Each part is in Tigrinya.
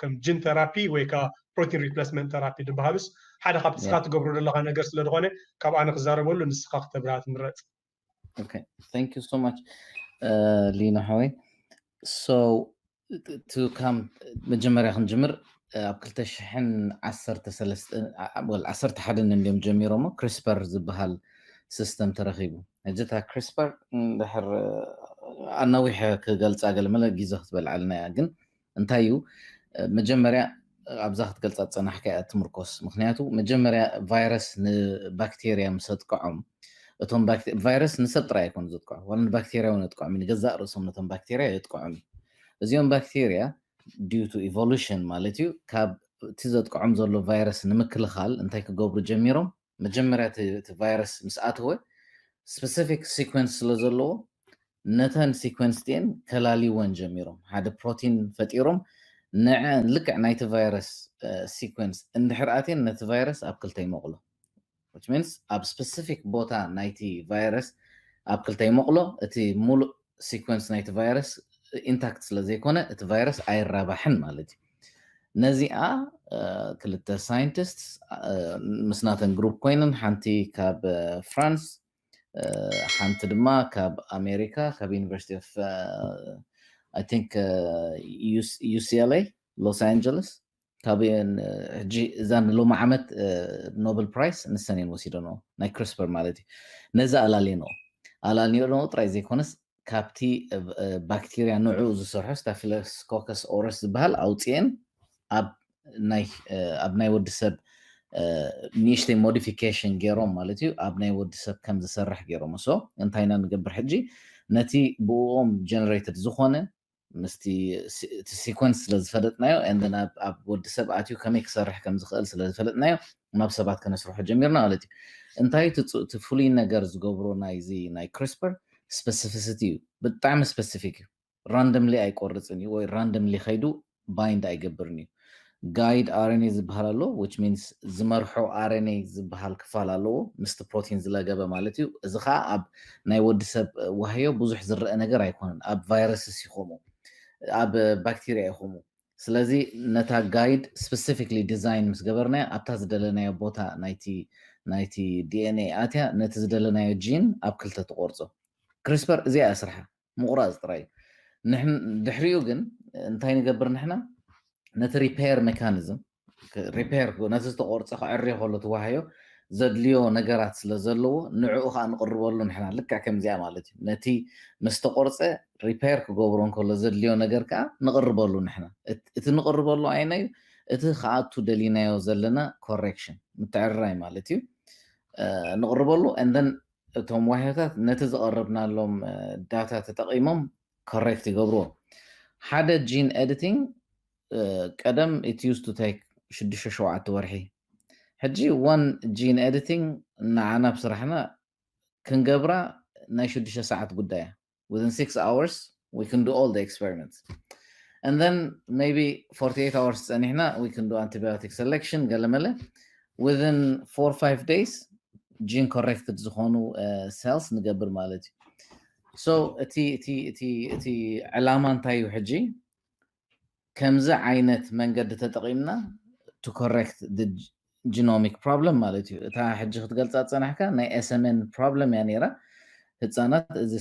كم جين ثيرابي ويكا بروتين ريبليسمنت ثيرابي دبهابس حدا خاب تسخات قبرو لغا نجر سلا دغونه كاب انا خزاربولو نسخاق تبرات مرات. Okay, thank you so much, Lina Hoy. So to come مجمرة خنجمر أبكلت شحن عصرت سلست عصرت حدا اليوم جميرو ما كريسبر زبهال سيستم ترخيبه جتها كريسبر دحر أنا ويحة كقلت أقل ملا جيزخت بالعلنا أجن انتايو مجمرة أبزخت قلت أنا حكاية تمركز مخنياتو مجمرة فيروس بكتيريا مصدقهم أتوم فيروس نسبت رأيكم زدقوا ولا بكتيريا ونتقوا من جزء رسوم نتوم بكتيريا يتقوا እዚኦም ባክቴሪያ due to evolution ማለት እዩ ካብ ትዘጥቅዖም ዘሎ ቫይረስ ንምክልኻል እንታይ ክገብሩ ጀሚሮም መጀመርያ እቲ ቫይረስ ምስ ኣተወ ስፔሲፊክ ሲኮንስ ስለ ዘለዎ ነተን ሲኮንስ ዲን ከላሊወን ጀሚሮም ሓደ ፕሮቲን ፈጢሮም ልክዕ ናይቲ ቫይረስ ሲኮንስ እንድሕር ኣትየን ነቲ ቫይረስ ኣብ ክልተ ይመቕሎ which means ኣብ ስፔሲፊክ ቦታ ናይቲ ቫይረስ ኣብ ክልተ ይመቕሎ እቲ ሙሉእ ሲኮንስ ናይቲ ቫይረስ ኢንታክት ስለዘይኮነ እቲ ቫይረስ ኣይራባሕን ማለት እዩ ነዚኣ ክልተ ሳይንቲስት ምስናተን ግሩፕ ኮይነን ሓንቲ ካብ ፍራንስ ሓንቲ ድማ ካብ ኣሜሪካ ካብ ዩኒቨርሲቲ ኦፍ አይ ቲንክ UCLA ሎስ አንጀለስ ካብን ሕጂ እዛን ሎማ ዓመት ኖበል ፕራይስ ንሰኔን ወሲዶኖ ናይ ክሪስፐር ማለት እዩ ነዛ ኣላሊኖ ጥራይ ዘይኮነስ ካብቲ ባክቴሪያ ንዑ ዝሰርሖ ስታፊሎኮከስ ኦረስ ዝበሃል ኣውፅአን ኣብ ናይ ወዲ ሰብ ንእሽተይ ሞዲፊኬሽን ገይሮም ማለት እዩ ኣብ ናይ ወዲ ሰብ ከም ዝሰርሕ ገይሮም ሶ እንታይ ኢና ንገብር ሕጂ ነቲ ብኦም ጀነሬትድ ዝኾነ ምስቲ ሲኮንስ ስለዝፈለጥናዮ እንደና ኣብ ወዲ ሰብ ኣትዩ ከመይ ክሰርሕ ከም ዝኽእል ስለዝፈለጥናዮ ናብ ሰባት ከነስርሖ ጀሚርና ማለት እዩ እንታይ እቲ ፍሉይ ነገር ዝገብሮ ናይ ክሪስፐር specificity بتعم specific randomly አይቆርጽን ወይ randomly ኸይዱ bind አይገብርኒ guide RNA ዝብሃል ኣሎ which means ዝመርሖ RNA ዝብሃል ክፋል ኣሎ ምስቲ ፕሮቲን ዝለገበ ማለት እዩ እዚ ኸ ኣብ ናይ ወዲ ሰብ ወህዮ ብዙሕ ዝረአ ነገር ኣይኮነን ኣብ ቫይረስስ ይኾሙ ኣብ ባክቴሪያ ይኾሙ ስለዚ ነታ guide specifically design ምስ ገበርናዮ ኣብታ ዝደለናዮ ቦታ ናይቲ DNA ኣትያ ነቲ ዝደለናዮ ጂን ኣብ ክልተ ተቆርጾ ክሪስፐር እዚኣ ስርሓ ምቁራጽ ጥራይ ንሕን ድሕሪኡ ግን እንታይ ንገብር ንሕና ነቲ ሪፔር ሜካኒዝም ሪፔር ነቲ ዝተቆርጸ ክዕርዮ ከሎ ተዋህዮ ዘድልዮ ነገራት ስለ ዘለዎ ንዕኡ ኸ ንቅርበሉ ንሕና ልክዕ ከምዚኣ ማለት እዩ ነቲ ምስ ተቆርጸ ሪፔር ክገብሮ እንከሎ ዘድልዮ ነገር ከዓ ንቅርበሉ ንሕና እቲ ንቅርበሉ ኣይና እዩ እቲ ከኣቱ ደሊናዮ ዘለና ኮሬክሽን ምትዕርራይ ማለት እዩ ንቅርበሉ እንደን እቶም ዋህያታት ነቲ ዝቐረብናሎም ዳታ ተጠቒሞም ኮሬክት ይገብርዎ ሓደ ጂን ኤዲቲንግ ቀደም it used to take 6-7 ወርሒ ሕጂ one gene editing ንዓና ብስራሕና ክንገብራ ናይ 6 ሰዓት ጉዳያ within 6 hours we can do all the experiments and then maybe 48 hours ጸኒሕና we can do antibiotic selection ገለመለ within 4-5 days gene corrected ዝኾኑ cells ንገብር ማለት እዩ so እቲ ዕላማ እንታይ እዩ ሕጂ ከምዚ ዓይነት መንገዲ ተጠቒምና to correct the genomic problem ማለት እዩ እታ ሕጂ ክትገልጻ ጸናሕካ ናይ SMN problem ያ ነይራ ህፃናት እዚ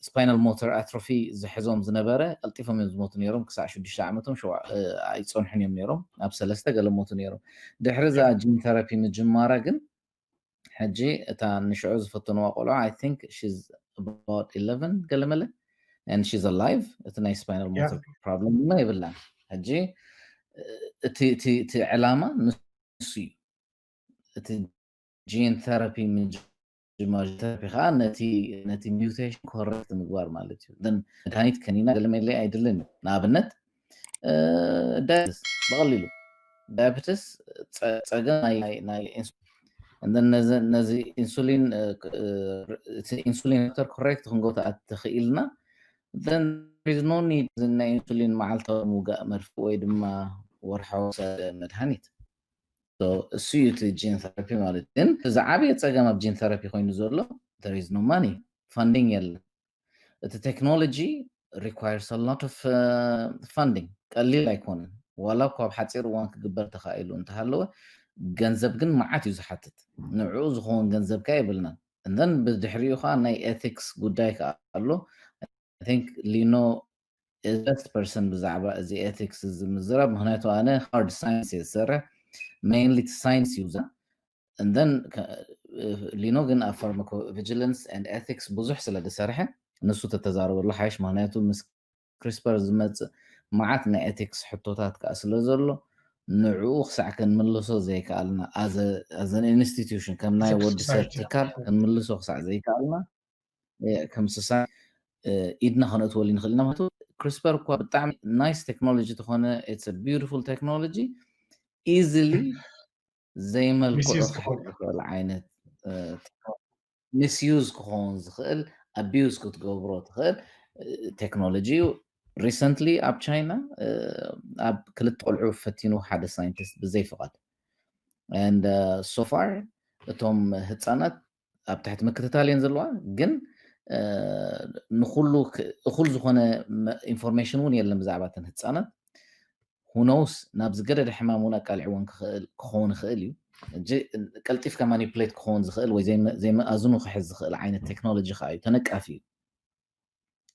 spinal motor atrophy ዝሕዞም ዝነበረ ቀልጢፎም ዝሞቱ ነይሮም ክሳዕ 6 ዓመቶም ኣይጸንሑን እዮም ነይሮም ኣብ 3 ገለ ሞቱ ነይሮም ድሕሪዛ ጂን ቴራፒ ምጅማራ ግን ሕጂ እታ ንሽዑ ዝፈተንዋ ቆልዓ I think she's about 11 ገለመለ and she's alive it's a nice spinal motor problem ما يبلع هجي تي علامه نسي تي جين ثيرابي من جماج ثيرابي نتي ميوتيشن كوركت مغوار مالتي دن مدحانيت كنينا لما لي ايدلن نابنت دايبتس بقليلو دايبتس صغا ناي and then نزي insulin correct هنغوت اتخيلنا then there is no need in insulin معلته موجا مرفوع ወይ ድማ ወርሓው መድሃኒት so suit gene therapy ማለት ግን እዚ ዓብይ ፀገም ኣብ gene therapy ኮይኑ ዘሎ there is no money funding የለ እቲ ቴክኖሎጂ requires a lot of funding ቀሊል ኣይኮነን ዋላ እኳ ኣብ ሓፂር እዋን ክግበር ተኻኢሉ እንተሃለወ ገንዘብ ግን መዓት እዩ ዝሓትት ንዕኡ ዝኸውን ገንዘብ ከ የብልናን እንደን ብድሕሪኡ ከዓ ናይ ኤቲክስ ጉዳይ ከዓ ኣሎ I think Lino is the best person ብዛዕባ እዚ ኤቲክስ ዝምዝራብ ምክንያቱ ኣነ ሃርድ ሳይንስ እየ ዝሰርሕ mainly science user and then Lino ግን ኣብ pharmacovigilance and ethics ብዙሕ ስለ ዝሰርሐ ንሱ ተተዛረበሉ ሓይሽ ምክንያቱ ምስ ክሪስፐር ዝመፅእ መዓት ናይ ኤቲክስ ሕቶታት ከዓ ስለ ዘሎ ንዕኡ ክሳዕ ክንምልሶ ዘይከኣልና as an institution ከም ናይ ወዲ ሰብ ትካል ክንምልሶ ክሳዕ ዘይከኣልና ከም society ኢድና ክነእትወሉ ንኽእል ኢና ማለት ክሪስፐር እኳ ብጣዕሚ ናይስ ቴክኖሎጂ ዝኾነ it's a beautiful technology easily ዘይመልክዑ ክሕል ዓይነት misuse ክኸውን ዝኽእል abuse ክትገብሮ ትኽእል ቴክኖሎጂ recently ኣብ ቻይና ኣብ ክልተ ቆልዑ ፈቲኑ ሓደ ሳይንቲስት ብዘይ ፍቓድ and so far እቶም ህፃናት ኣብ ትሕቲ ምክትታል እየን ዘለዋ ግን ንኩሉ እኩል ዝኾነ ኢንፎርሜሽን እውን የለን ብዛዕባ እተን ህፃናት ሁኖውስ ናብ ዝገደደ ሕማም እውን ኣቃልዕዎን ክኸውን ይኽእል እዩ ቀልጢፍካ ማኒፕሌት ክኸውን ዝኽእል ወይ ዘይመኣዝኑ ክሕዝ ዝኽእል ዓይነት ቴክኖሎጂ ከዓ እዩ ተነቃፊ እዩ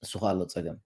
እሱ ከዓ ኣሎ ፀገም